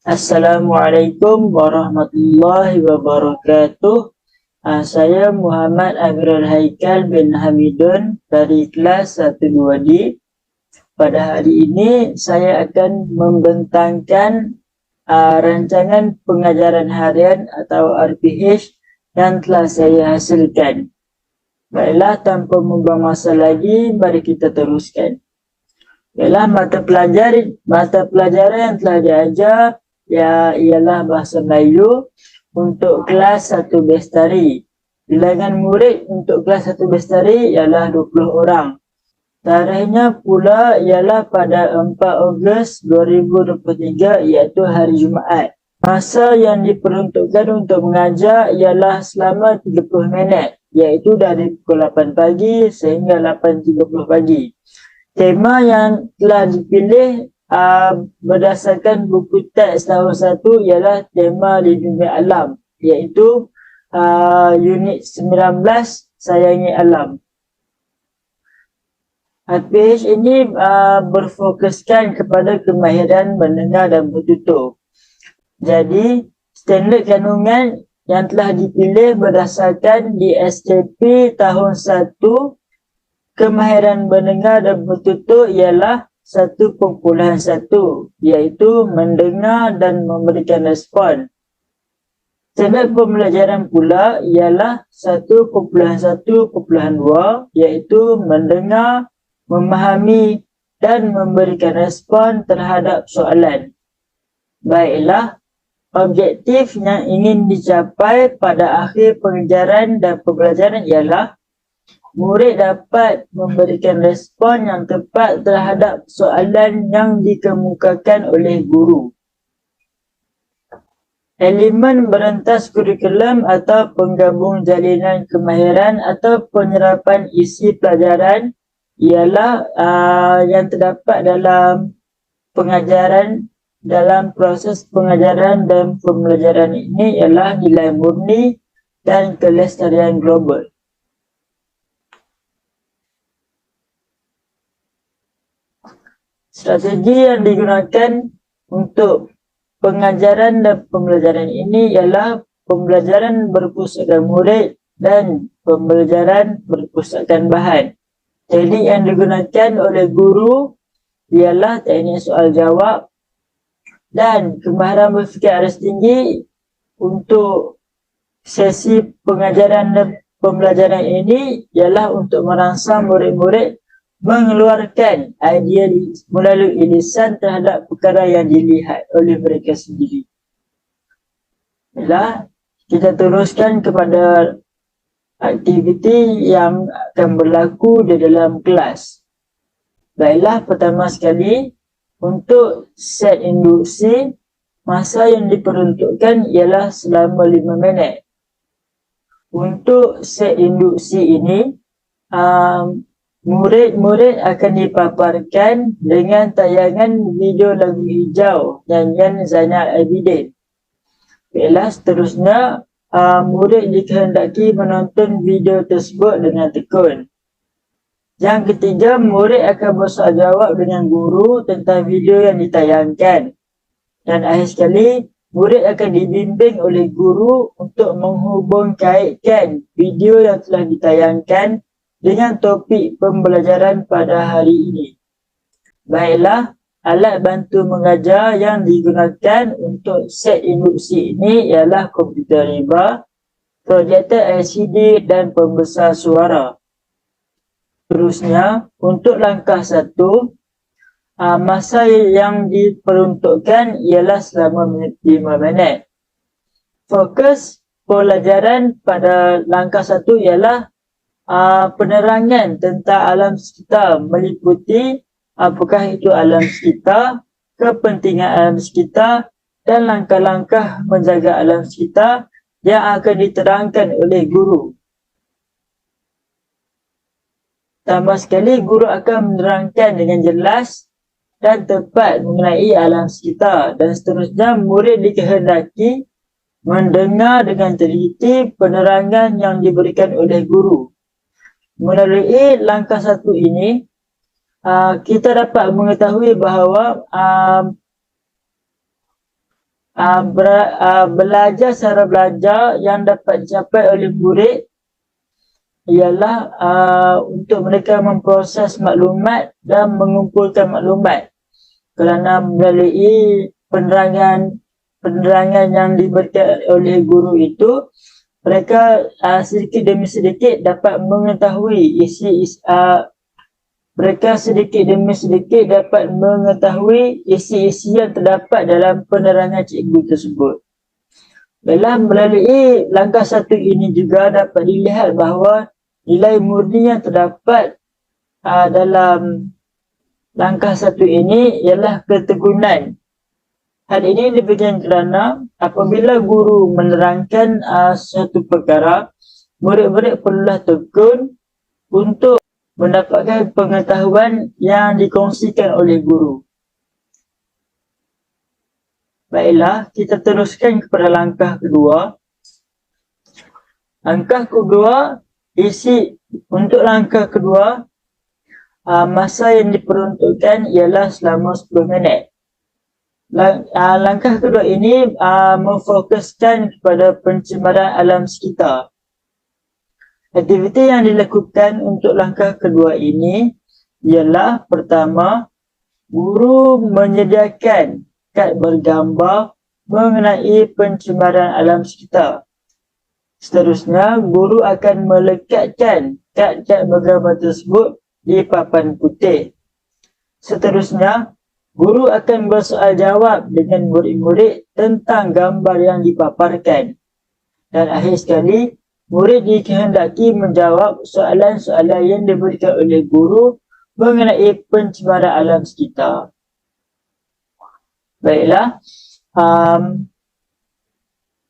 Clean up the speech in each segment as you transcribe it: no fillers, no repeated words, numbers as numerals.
Assalamualaikum warahmatullahi wabarakatuh. Saya Muhammad Amirul Haikal bin Hamidun dari kelas 1-2D. Pada hari ini saya akan membentangkan rancangan pengajaran harian atau RPH yang telah saya hasilkan. Baiklah, tanpa membuang masa lagi, mari kita teruskan. Baiklah, mata pelajaran yang telah diajar ialah bahasa Melayu untuk kelas 1 Bestari. Bilangan murid untuk kelas 1 Bestari ialah 20 orang. Tarikhnya pula ialah pada 4 Ogos 2023 iaitu hari Jumaat. Masa yang diperuntukkan untuk mengajar ialah selama 30 minit iaitu dari pukul 8 pagi sehingga 8.30 pagi. Tema yang telah dipilih berdasarkan buku teks tahun 1 ialah tema lindungi alam, iaitu unit 19 sayangi alam. RPH ini berfokuskan kepada kemahiran mendengar dan bertutur. Jadi standard kandungan yang telah dipilih berdasarkan di SKP tahun 1 kemahiran mendengar dan bertutur ialah 1.1 iaitu mendengar dan memberikan respon. Standard pembelajaran pula ialah 1.1.2 iaitu mendengar, memahami dan memberikan respon terhadap soalan. Baiklah, objektif yang ingin dicapai pada akhir pengajaran dan pembelajaran ialah murid dapat memberikan respon yang tepat terhadap soalan yang dikemukakan oleh guru. Elemen berentas kurikulum atau penggabung jalinan kemahiran atau penyerapan isi pelajaran ialah yang terdapat dalam pengajaran, dalam proses pengajaran dan pembelajaran ini ialah nilai murni dan kelestarian global. Strategi yang digunakan untuk pengajaran dan pembelajaran ini ialah pembelajaran berpusatkan murid dan pembelajaran berpusatkan bahan. Jadi yang digunakan oleh guru ialah teknik soal jawab dan kemahiran berfikir aras tinggi. Untuk sesi pengajaran dan pembelajaran ini ialah untuk merangsang murid-murid mengeluarkan idea melalui lisan terhadap perkara yang dilihat oleh mereka sendiri. Baiklah, kita teruskan kepada aktiviti yang akan berlaku di dalam kelas. Baiklah, pertama sekali untuk set induksi, masa yang diperuntukkan ialah selama 5 minit. Untuk set induksi ini, murid-murid akan dipaparkan dengan tayangan video lagu hijau nyanyian Zainal Abidin. Baiklah, seterusnya murid dikehendaki menonton video tersebut dengan tekun. Yang ketiga, murid akan bersoal jawab dengan guru tentang video yang ditayangkan. Dan akhir sekali, murid akan dibimbing oleh guru untuk menghubung kaitkan video yang telah ditayangkan dengan topik pembelajaran pada hari ini. Baiklah, alat bantu mengajar yang digunakan untuk set induksi ini ialah komputer riba, projektor LCD dan pembesar suara. Terusnya, untuk langkah 1, masa yang diperuntukkan ialah selama 5 minit. Fokus pelajaran pada langkah 1 ialah penerangan tentang alam sekitar, meliputi apakah itu alam sekitar, kepentingan alam sekitar dan langkah-langkah menjaga alam sekitar yang akan diterangkan oleh guru. Tambah sekali, guru akan menerangkan dengan jelas dan tepat mengenai alam sekitar, dan seterusnya murid dikehendaki mendengar dengan teliti penerangan yang diberikan oleh guru. Melalui langkah 1 ini, kita dapat mengetahui bahawa belajar cara belajar yang dapat dicapai oleh murid ialah untuk mereka memproses maklumat dan mengumpulkan maklumat, kerana melalui penerangan yang diberikan oleh guru itu, mereka sedikit demi sedikit dapat mengetahui mereka sedikit demi sedikit dapat mengetahui isi-isi yang terdapat dalam penerangan cikgu tersebut. Melalui langkah satu ini juga dapat dilihat bahawa nilai murni yang terdapat dalam langkah satu ini ialah ketekunan. Hal ini diberikan kerana apabila guru menerangkan suatu perkara, murid-murid perlulah tekun untuk mendapatkan pengetahuan yang dikongsikan oleh guru. Baiklah, kita teruskan kepada langkah kedua. Untuk langkah kedua, masa yang diperuntukkan ialah selama 10 minit. Langkah kedua ini memfokuskan kepada pencemaran alam sekitar. Aktiviti yang dilakukan untuk langkah kedua ini ialah pertama, guru menyediakan kad bergambar mengenai pencemaran alam sekitar. Seterusnya, guru akan melekatkan kad-kad bergambar tersebut di papan putih. Seterusnya, guru akan bersoal jawab dengan murid-murid tentang gambar yang dipaparkan. Dan akhir sekali, murid dikehendaki menjawab soalan-soalan yang diberikan oleh guru mengenai pencemaran alam sekitar. Baiklah,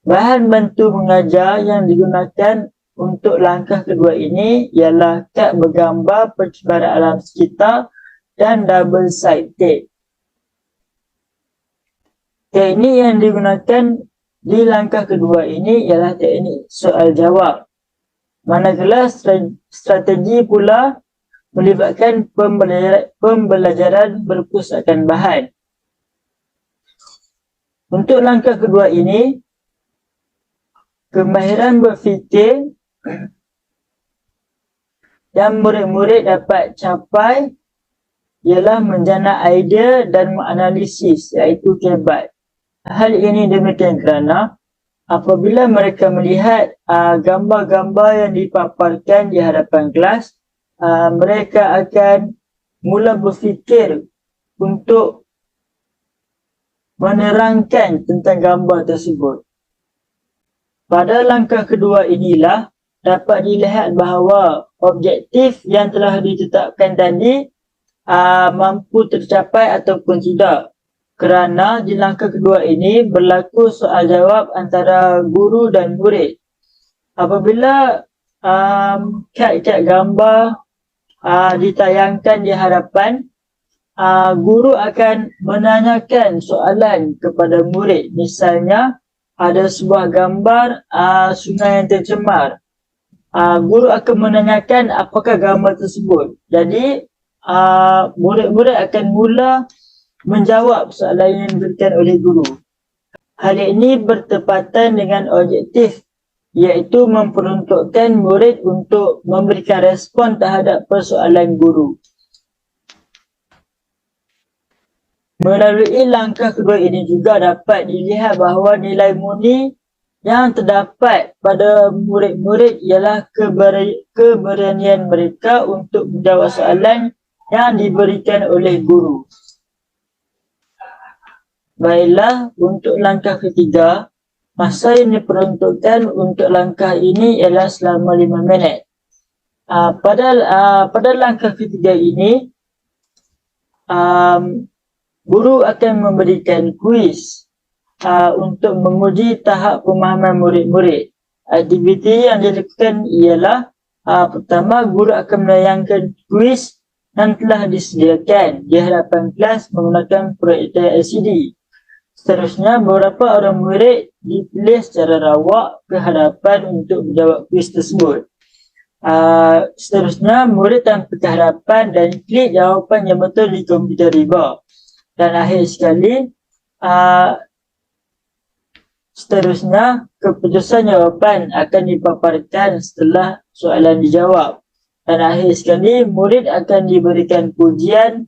bahan bantu mengajar yang digunakan untuk langkah kedua ini ialah kad bergambar pencemaran alam sekitar dan double side tape. Teknik yang digunakan di langkah kedua ini ialah teknik soal jawab. Manakala strategi pula melibatkan pembelajaran berpusatkan bahan. Untuk langkah kedua ini, kemahiran berfikir yang murid-murid dapat capai ialah menjana idea dan menganalisis, iaitu kebat. Hal ini demikian kerana apabila mereka melihat gambar-gambar yang dipaparkan di hadapan kelas, mereka akan mula berfikir untuk menerangkan tentang gambar tersebut. Pada langkah kedua inilah dapat dilihat bahawa objektif yang telah ditetapkan tadi mampu tercapai ataupun tidak. Kerana di langkah kedua ini berlaku soal jawab antara guru dan murid. Apabila kad-kad gambar ditayangkan di hadapan, guru akan menanyakan soalan kepada murid. Misalnya, ada sebuah gambar sungai yang tercemar. Guru akan menanyakan apakah gambar tersebut. Jadi, murid-murid akan mula menjawab soalan yang diberikan oleh guru. Hal ini bertepatan dengan objektif, iaitu memperuntukkan murid untuk memberikan respon terhadap persoalan guru. Melalui langkah kedua ini juga dapat dilihat bahawa nilai murni yang terdapat pada murid-murid ialah keberanian mereka untuk menjawab soalan yang diberikan oleh guru. Baiklah, untuk langkah ketiga, masa yang diperuntukkan untuk langkah ini ialah selama 5 minit. Pada langkah ketiga ini, guru akan memberikan kuis untuk menguji tahap pemahaman murid-murid. Aktiviti yang dilakukan ialah pertama, guru akan menayangkan kuis yang telah disediakan di hadapan kelas menggunakan proyektor LCD. Seterusnya, beberapa orang murid dipilih secara rawak ke hadapan untuk menjawab kuis tersebut. Seterusnya, murid tampil ke hadapan dan klik jawapan yang betul di komputer riba. Dan akhir sekali, Seterusnya, keputusan jawapan akan dipaparkan setelah soalan dijawab. Dan akhir sekali, murid akan diberikan pujian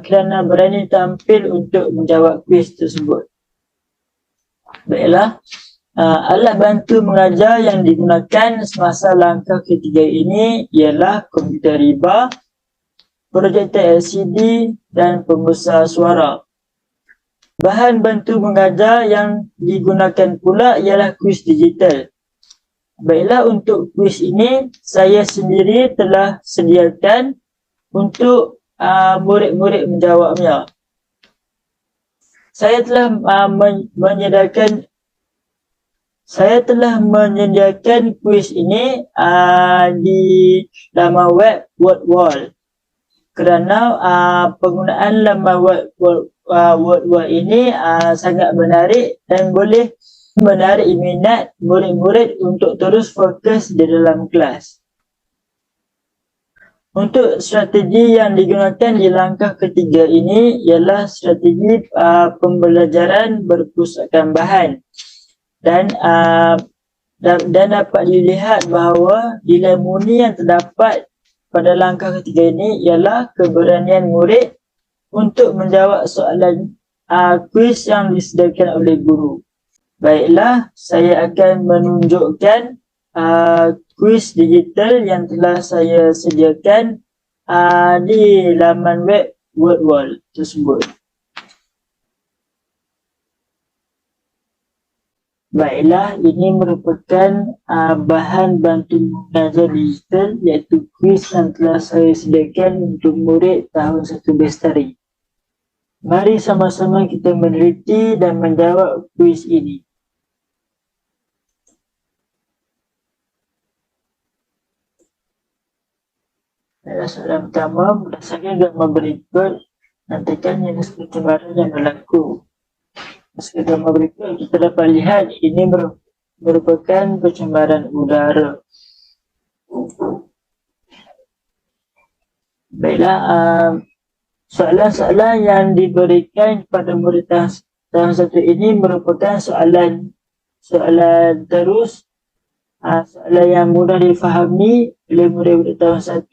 kerana berani tampil untuk menjawab kuis tersebut. Baiklah, alat bantu mengajar yang digunakan semasa langkah ketiga ini ialah komputer riba, projektor LCD dan pembesar suara. Bahan bantu mengajar yang digunakan pula ialah kuis digital. Baiklah, untuk kuis ini saya sendiri telah sediakan untuk murid-murid menjawabnya. Saya telah menyediakan kuis ini di laman web WordWall. Kerana penggunaan laman web WordWall ini sangat menarik dan boleh menarik minat murid-murid untuk terus fokus di dalam kelas. Untuk strategi yang digunakan di langkah ketiga ini ialah strategi pembelajaran berpusatkan bahan. Dan dapat dilihat bahawa nilai murni yang terdapat pada langkah ketiga ini ialah keberanian murid untuk menjawab soalan kuis yang disediakan oleh guru. Baiklah, saya akan menunjukkan kuis digital yang telah saya sediakan di laman web WordWall tersebut. Baiklah, ini merupakan bahan bantu mengajar digital iaitu kuis yang telah saya sediakan untuk murid tahun 1 Bestari. Mari sama-sama kita meneliti dan menjawab kuis ini. Pada soalan pertama, berdasarkan gambar berikut, nantikan jenis pencemaran yang berlaku. Berdasarkan gambar berikut, kita dapat lihat ini merupakan pencemaran udara. Baiklah, soalan-soalan yang diberikan kepada murid tahun 1 ini merupakan soalan terus, soalan yang mudah difahami oleh murid-murid tahun 1.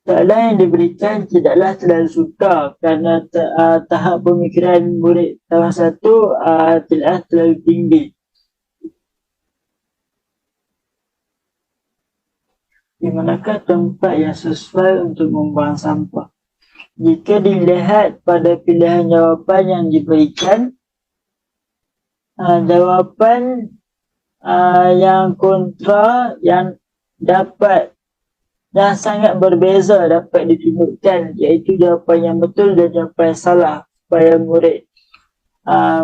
Soalan yang diberikan tidaklah terlalu sukar kerana tahap pemikiran murid tahun 1 tidaklah terlalu tinggi. Di manakah tempat yang sesuai untuk membuang sampah? Jika dilihat pada pilihan jawapan yang diberikan, jawapan yang kontra yang sangat berbeza dapat ditunjukkan, iaitu jawapan yang betul dan jawapan yang salah, supaya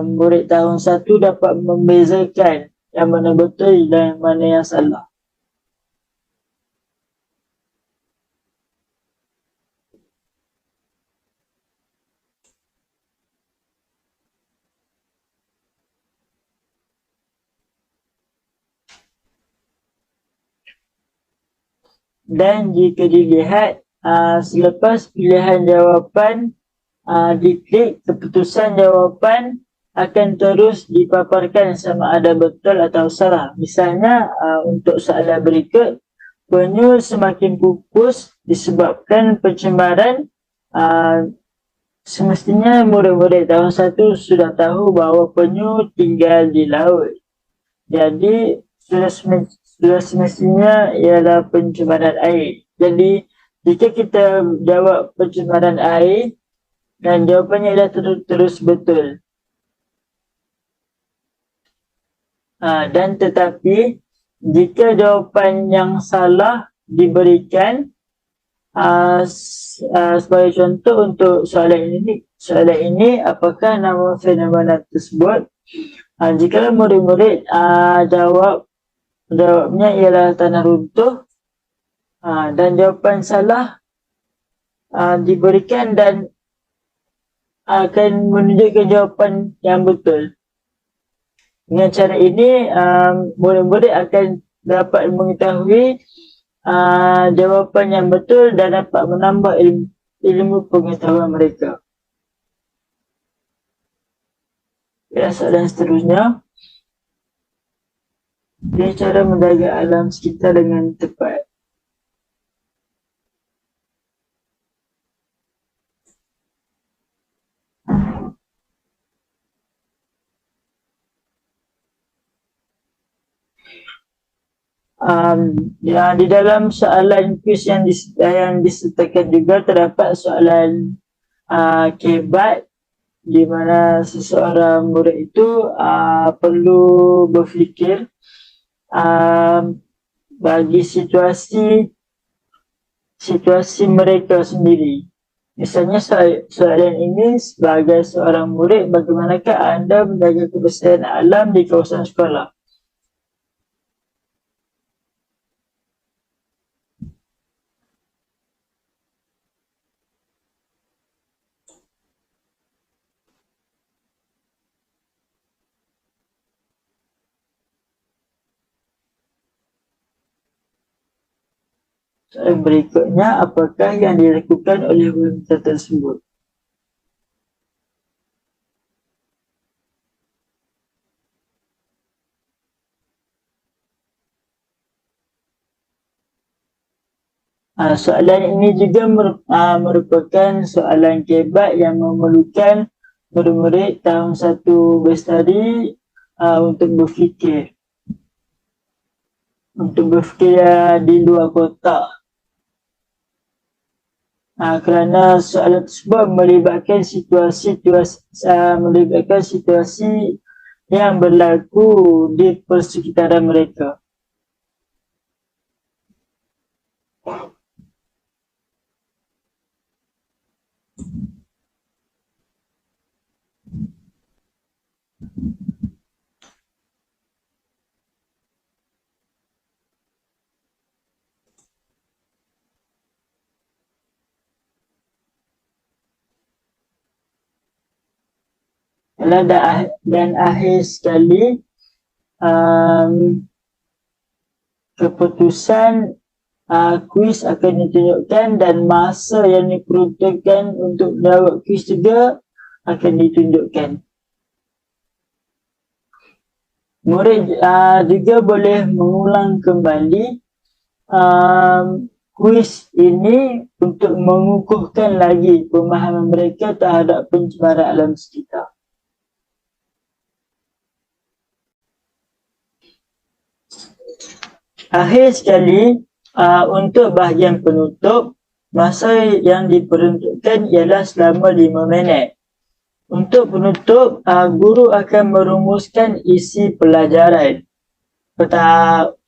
murid tahun 1 dapat membezakan yang mana betul dan mana yang salah. Dan jika dilihat selepas pilihan jawapan diklik, keputusan jawapan akan terus dipaparkan sama ada betul atau salah. Misalnya untuk soalan berikut, penyu semakin pupus disebabkan pencemaran. Semestinya murid-murid tahun 1 sudah tahu bahawa penyu tinggal di laut. Jadi sudah semestinya ialah pencemaran air. Jadi jika kita jawab pencemaran air dan jawapannya ialah terus betul. Dan tetapi jika jawapan yang salah diberikan, sebagai contoh untuk soalan ini, apakah nama fenomena tersebut? Jika murid-murid jawabnya ialah tanah runtuh, dan jawapan salah diberikan dan akan menunjukkan jawapan yang betul. Dengan cara ini, murid-murid akan dapat mengetahui jawapan yang betul dan dapat menambah ilmu pengetahuan mereka. Ya, soalan seterusnya. Ini cara menjaga alam sekitar dengan tepat. Di dalam soalan kuis yang disertakan juga terdapat soalan kebat, di mana seseorang murid itu perlu berfikir bagi situasi mereka sendiri. Misalnya soalan ini sebagai seorang murid, bagaimanakah anda menjaga kebersihan alam di kawasan sekolah? Soalan berikutnya, apakah yang dilakukan oleh wanita tersebut? Soalan ini juga merupakan soalan kebat yang memerlukan murid-murid tahun 1 berstadi untuk berfikir. Di luar kotak. Kerana soalan tersebut melibatkan situasi yang berlaku di persekitaran mereka. Dan akhir sekali, keputusan kuis akan ditunjukkan dan masa yang diperuntukkan untuk menjawab kuis juga akan ditunjukkan. Murid juga boleh mengulang kembali kuis ini untuk mengukuhkan lagi pemahaman mereka terhadap pencemaran alam sekitar. Akhir sekali, untuk bahagian penutup, masa yang diperuntukkan ialah selama 5 minit. Untuk penutup, guru akan merumuskan isi pelajaran.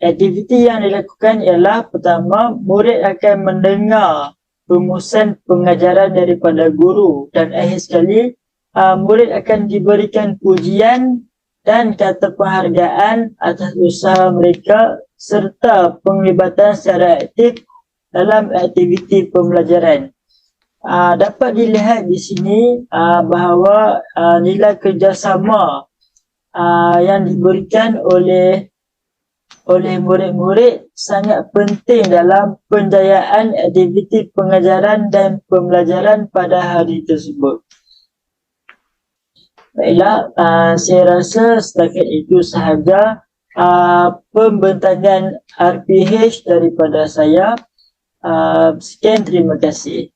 Aktiviti yang dilakukan ialah, pertama, murid akan mendengar rumusan pengajaran daripada guru, dan akhir sekali, murid akan diberikan pujian dan kata penghargaan atas usaha mereka serta penglibatan secara aktif dalam aktiviti pembelajaran. Dapat dilihat di sini bahawa nilai kerjasama yang diberikan oleh murid-murid sangat penting dalam penjayaan aktiviti pengajaran dan pembelajaran pada hari tersebut. Baiklah, saya rasa setakat itu sahaja pembentangan RPH daripada saya. Sekian, terima kasih.